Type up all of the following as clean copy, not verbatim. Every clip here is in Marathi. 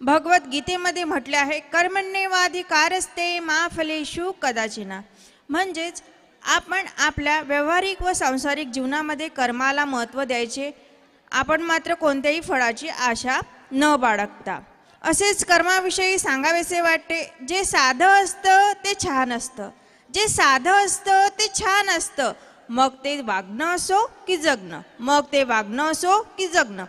भगवद्गीतेमध्ये म्हटले आहे, कर्मण्येवाधिकारस्ते मा फलेषु कदाचिना. म्हणजेच आपण आपल्या व्यावहारिक व सांसारिक जीवनामध्ये कर्माला महत्त्व द्यायचे, आपण मात्र कोणत्याही फळाची आशा न बाळगता. असेच कर्माविषयी सांगावेसे वाटते. जे साधं असतं ते छान असतं, जे साधं असतं ते छान असतं, मग ते वागणं असो की जगणं, मग ते वागणं असो की जगणं.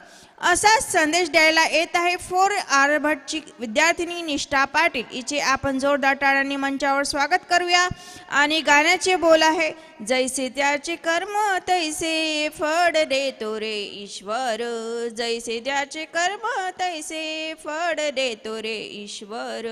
असाच संदेश द्यायला येत आहे 4R भटची विद्यार्थिनी निष्ठा पाटील. हिचे आपण जोरदार टाळ्यांनी मंचावर स्वागत करूया. आणि गाण्याचे बोल आहे, जैसे त्याचे कर्म तैसे फळ देतो रे ईश्वर, जैसे त्याचे कर्म तैसे फळ देतो रे ईश्वर.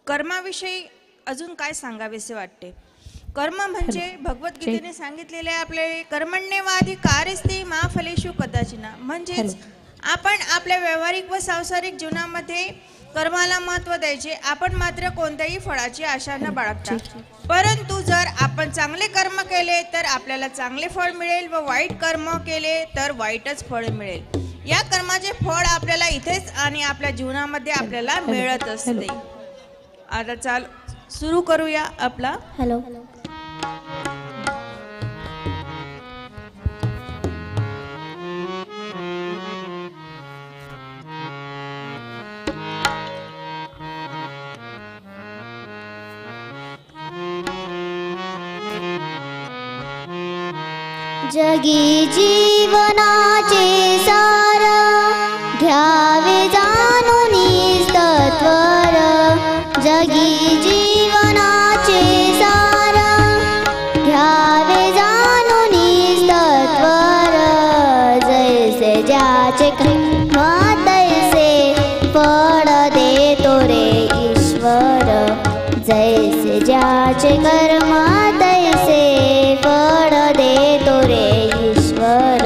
कर्माविषयी अजून काय सांगावेसे वाटते. कर्म म्हणजे भगवद्गीतेने सांगितलेले आपले कर्मण्येवाधिकारस्ते मा फलेषु कदाचिना. म्हणजेच आपण आपल्या व्यावहारिक व सांसारिक जीवनामध्ये कर्माला महत्त्व द्यायचे, आपण मात्र कोणत्याही फळाची आशा न बाळगता. परंतु जर आपण चांगले कर्म केले तर आपल्याला चांगले फळ मिळेल व वाईट कर्म केले तर वाईटच फळ मिळेल. या कर्माचे फळ आपल्याला इथेच आणि आपल्या जीवनामध्ये आपल्याला मिळत असते. आता सुरू करूया आपला हॅलो. जगी जीवनाचे सार घ्यावे जाणून तत्वर, जगी जीवनाचे सार घ्यावे जाणून तत्वर, जैसे ज्याचे कर्म तैसे फळ देतो रे ईश्वर, जैसे ज्याचे कर्म तैसे फळ देतो रे ईश्वर.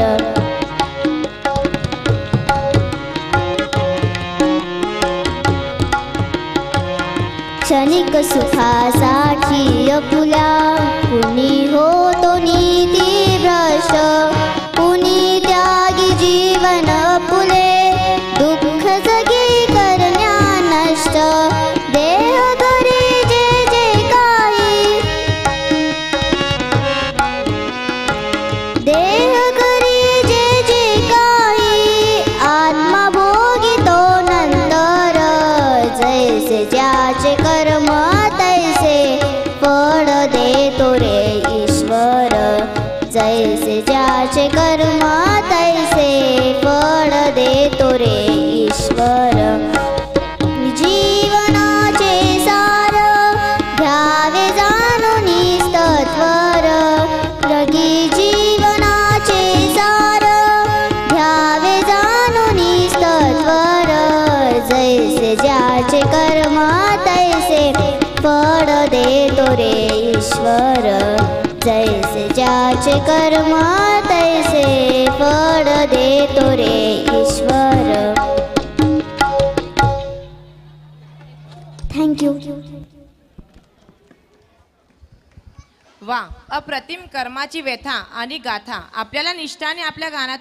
क्षणिक सुखासाठी अपुल्या कुणी होतो नीती भ्रष्ट, कुणी त्यागी जीवन फुले दुःख जगी करण्या नष्ट. देह घरी जे जे काही, देह घरी जे जे काही, आत्मा भोगितो नंतर, जैसे ज्याचे कर्म तैसे फळ देतो रे ईश्वर, जैसे ज्याचे कर्म तैसे फळ देतो रे ईश्वर. जीवनाचे सार घ्यावे जाणून तत्वर, जगी जीवनाचे सार घ्यावे जाणून तत्वर, जैसे ज्याचे कर्म तैसे फळ देतो रे ईश्वर, जैसे ज्याचे कर्म तैसे फळ देतो रे ईश्वर. थँक्यू. वा, अप्रतिम कर्माची व्यथा आणि गाथा आपल्याला निष्ठाने आपल्या गाण्यात